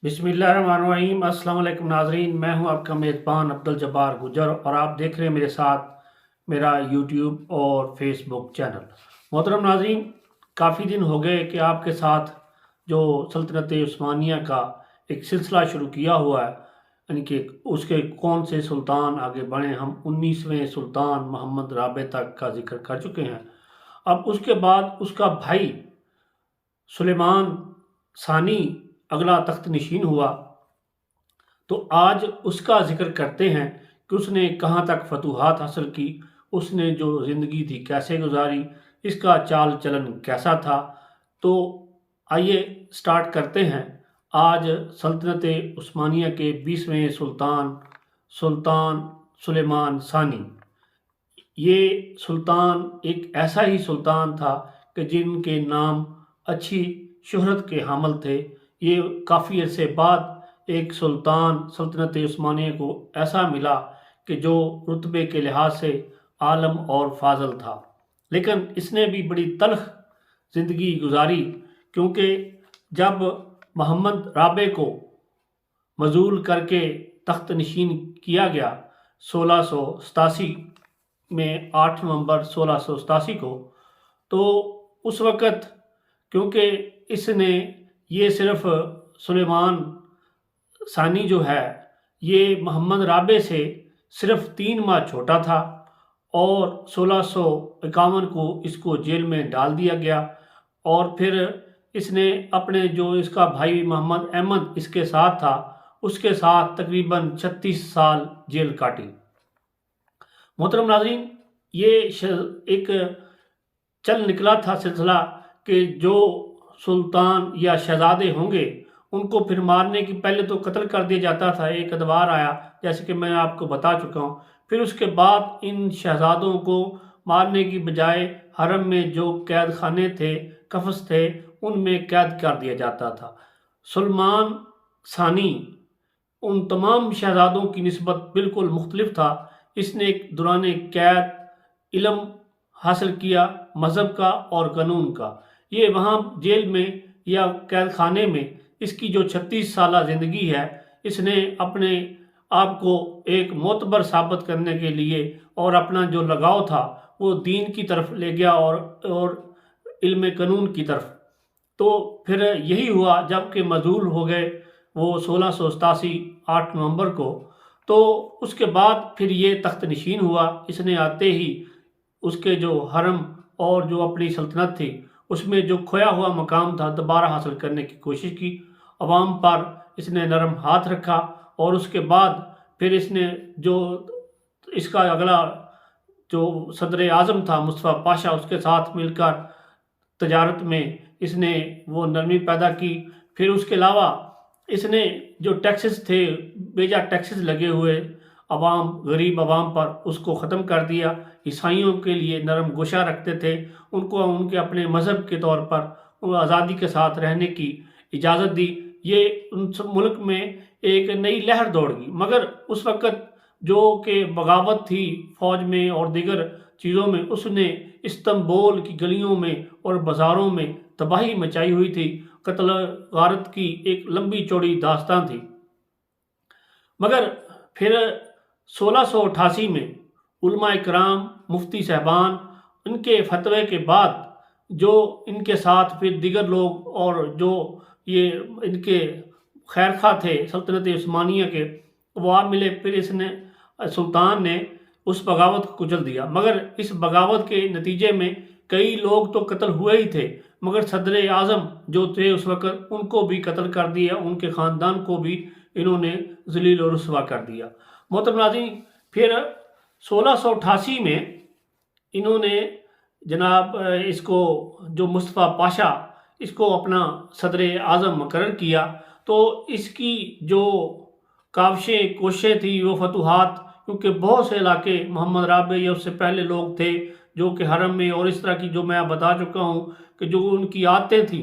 बिस्मिल्लाहिर्रहमानिर्रहीम। अस्सलाम वालेकुम नाजरीन, मैं हूं आपका मेज़बान अब्दुल जब्बार गुजर और आप देख रहे हैं मेरे साथ मेरा यूट्यूब और फेसबुक चैनल। मोहतरम नाजरीन, काफ़ी दिन हो गए कि आपके साथ जो सल्तनत उस्मानिया का एक सिलसिला शुरू किया हुआ है, यानी कि उसके कौन से सुल्तान आगे बढ़े। हम 19वें सुल्तान मोहम्मद राबे तक का जिक्र कर चुके हैं। अब उसके बाद उसका भाई सुलेमान सानी अगला तख्त नशीन हुआ, तो आज उसका जिक्र करते हैं कि उसने कहाँ तक फतूहात हासिल की, उसने जो ज़िंदगी थी कैसे गुजारी, इसका चाल चलन कैसा था। तो आइए स्टार्ट करते हैं। आज सल्तनत उस्मानिया के 20वें सुल्तान सुल्तान सुलेमान सानी। ये सुल्तान एक ऐसा ही सुल्तान था कि जिनके नाम अच्छी शोहरत के हामिल थे। ये काफ़ी अरसे बाद एक सुल्तान सल्तनत उस्मानिया को ऐसा मिला कि जो रुतबे के लिहाज से आलम और फाजल था, लेकिन इसने भी बड़ी तल्ख ज़िंदगी गुजारी, क्योंकि जब मोहम्मद राबे को मजूल करके तख्त नशीन किया गया 1687 में, 8 नवंबर 1687 को, तो उस वक़्त क्योंकि इसने ये सिर्फ़ सुलेमान सानी जो है ये मोहम्मद राबे से सिर्फ़ 3 माह छोटा था और 1651 को इसको जेल में डाल दिया गया। और फिर इसने अपने जो इसका भाई मोहम्मद अहमद इसके साथ था, उसके साथ तकरीबन 36 साल जेल काटी। मोहतरम नाज़रीन, ये एक चल निकला था सिलसिला कि जो सुल्तान या शहजादे होंगे उनको फिर मारने की पहले तो कत्ल कर दिया जाता था। एक अदवार आया, जैसे कि मैं आपको बता चुका हूँ। फिर उसके बाद इन शहजादों को मारने की बजाय हरम में जो कैद खाने थे, कफस थे, उनमें कैद कर दिया जाता था। सुलेमान सानी उन तमाम शहजादों की निस्बत बिल्कुल मुख्तलिफ था। इसने एक दौरान कैद इल्म हासिल किया मज़हब का और कानून का। ये वहाँ जेल में या कैद खाने में इसकी जो 36 साला ज़िंदगी है, इसने अपने आप को एक मोतबर साबित करने के लिए और अपना जो लगाव था वो दीन की तरफ ले गया और इल्म कानून की तरफ। तो फिर यही हुआ जब कि मजूल हो गए वो 1687 8 नवंबर को, तो उसके बाद फिर ये तख्त नशीन हुआ। इसने आते ही उसके जो हरम और जो अपनी सल्तनत थी उसमें जो खोया हुआ मकाम था दोबारा हासिल करने की कोशिश की। अवाम पर इसने नरम हाथ रखा और उसके बाद फिर इसने जो इसका अगला जो सदर आज़म था मुस्तफ़ा पाशा, उसके साथ मिलकर तजारत में इसने वो नरमी पैदा की। फिर उसके अलावा इसने जो टैक्सेस थे, बेजा टैक्सेस लगे हुए अवाम गरीब अवाम पर, उसको ख़त्म कर दिया। ईसाइयों के लिए नरम गोशा रखते थे, उनको उनके अपने मज़हब के तौर पर आज़ादी के साथ रहने की इजाज़त दी। ये उन सब मुल्क में एक नई लहर दौड़ गई। मगर उस वक़्त जो कि बगावत थी फ़ौज में और दीगर चीज़ों में, उसने इस्तांबुल की गलियों में और बाज़ारों में तबाही मचाई हुई थी। कत्ल गारत की एक लंबी चौड़ी दास्तान थी। मगर फिर 1688 में उलमा इकराम, मुफ्ती साहबान, इनके फतवे के बाद जो इनके साथ फिर दिगर लोग और जो ये इनके खैरखा थे सल्तनत उस्मानिया के, वो आप मिले। फिर इसने सुल्तान ने उस बगावत को कुचल दिया। मगर इस बगावत के नतीजे में कई लोग तो कत्ल हुए ही थे, मगर सदर आज़म जो थे उस वक़्त उनको भी कत्ल कर दिया, उनके ख़ानदान को भी इन्होंने ज़लील और रुस्वा कर दिया। मोहतरम नाज़रीन, फिर 1688 में इन्होंने जनाब इसको जो मुस्तफ़ा पाशा इसको अपना सदर आज़म मुकर्रर किया। तो इसकी जो काविशें कोशिशें थी वो फतूहात, क्योंकि बहुत से इलाके मोहम्मद राबे या उससे पहले लोग थे जो कि हरम में और इस तरह की जो मैं बता चुका हूँ कि जो उनकी आदतें थी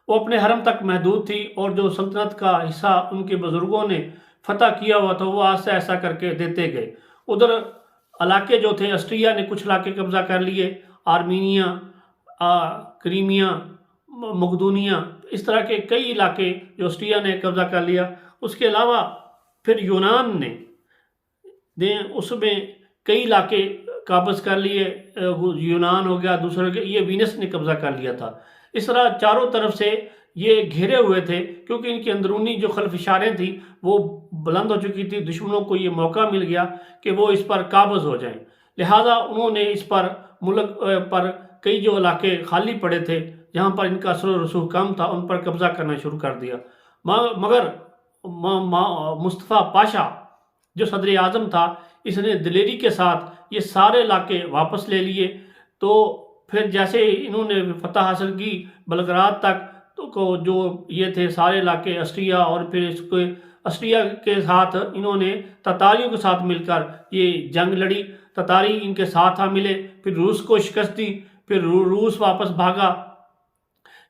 वो अपने हरम तक महदूद थी, और जो सल्तनत का हिस्सा उनके बुज़ुर्गों ने फतह किया हुआ था वो ऐसा ऐसा करके देते गए। उधर इलाके जो थे, ऑस्ट्रिया ने कुछ इलाके कब्ज़ा कर लिए, आर्मीनिया, क्रीमिया, मकदूनिया, اس طرح کے کئی علاقے جو آسٹریا نے قبضہ کر لیا. اس کے علاوہ پھر یونان نے اس میں کئی علاقے قابض کر لیے. یونان ہو گیا، دوسرے کے یہ وینس نے قبضہ کر لیا تھا. اس طرح چاروں طرف سے یہ گھیرے ہوئے تھے، کیونکہ ان کی اندرونی جو خلفشاریں تھیں وہ بلند ہو چکی تھی. دشمنوں کو یہ موقع مل گیا کہ وہ اس پر قابض ہو جائیں. لہٰذا انہوں نے اس پر ملک پر کئی جو علاقے خالی پڑے تھے جہاں پر ان کا اثر و رسوخ کم تھا ان پر قبضہ کرنا شروع کر دیا. مگر مصطفیٰ پاشا جو صدر اعظم تھا، اس نے دلیری کے ساتھ یہ سارے علاقے واپس لے لیے. تو پھر جیسے انہوں نے فتح حاصل کی بلگراد تک، تو جو یہ تھے سارے علاقے آسٹریا، اور پھر اس کو آسٹریا کے ساتھ انہوں نے تتاریوں کے ساتھ مل کر یہ جنگ لڑی. تتاری ان کے ساتھ ملے، پھر روس کو شکست دی، پھر روس واپس بھاگا.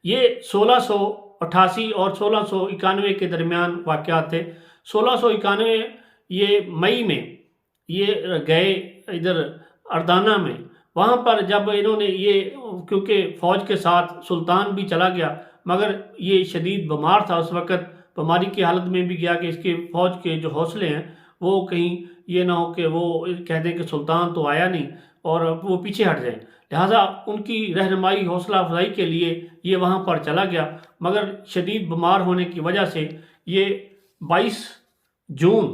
یہ 1688 اور 1691 کے درمیان واقعات تھے. 1691 یہ مئی میں یہ گئے ادھر اردانہ میں. وہاں پر جب انہوں نے یہ، کیونکہ فوج کے ساتھ سلطان بھی چلا گیا، مگر یہ شدید بیمار تھا اس وقت، بیماری کی حالت میں بھی گیا کہ اس کے فوج کے جو حوصلے ہیں وہ کہیں یہ نہ ہو کہ وہ کہہ دیں کہ سلطان تو آیا نہیں اور وہ پیچھے ہٹ جائیں. لہٰذا ان کی رہنمائی، حوصلہ افزائی کے لیے یہ وہاں پر چلا گیا. مگر شدید بیمار ہونے کی وجہ سے یہ 22 جون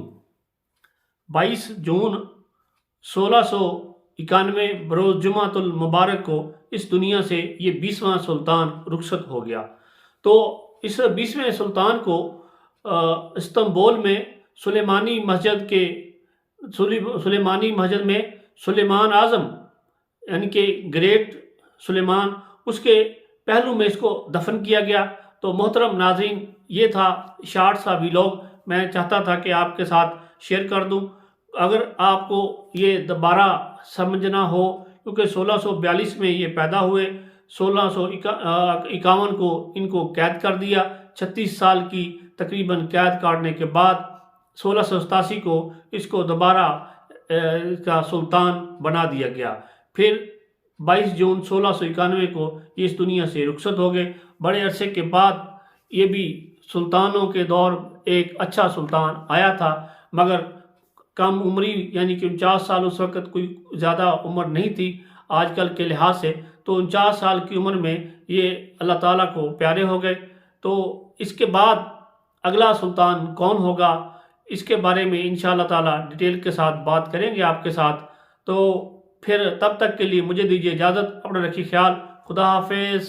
1691 بروز جمعۃ المبارک کو اس دنیا سے یہ 20واں سلطان رخصت ہو گیا. تو اس 20ویں سلطان کو استنبول میں سلیمانی مسجد میں سلیمان اعظم یعنی کہ گریٹ سلیمان، اس کے پہلو میں اس کو دفن کیا گیا. تو محترم ناظرین، یہ تھا شارٹ سا ویلاگ، میں چاہتا تھا کہ آپ کے ساتھ شیئر کر دوں. اگر آپ کو یہ دوبارہ سمجھنا ہو، کیونکہ 1642 میں یہ پیدا ہوئے، 1651 کو ان کو قید کر دیا. 36 سال کی تقریباً قید کاٹنے کے بعد 1687 کو اس کو دوبارہ کا سلطان بنا دیا گیا. پھر 22 جون 1691 کو یہ اس دنیا سے رخصت ہو گئے. بڑے عرصے کے بعد یہ بھی سلطانوں کے دور ایک اچھا سلطان آیا تھا، مگر کم عمری، یعنی کہ 49 سال، اس وقت کوئی زیادہ عمر نہیں تھی آج کل کے لحاظ سے. تو 49 سال کی عمر میں یہ اللہ تعالیٰ کو پیارے ہو گئے. تو اس کے بعد اگلا سلطان کون ہوگا، اس کے بارے میں انشاءاللہ تعالیٰ ڈیٹیل کے ساتھ بات کریں گے آپ کے ساتھ. تو پھر تب تک کے لیے مجھے دیجیے اجازت. اپنا رکھیے خیال. خدا حافظ.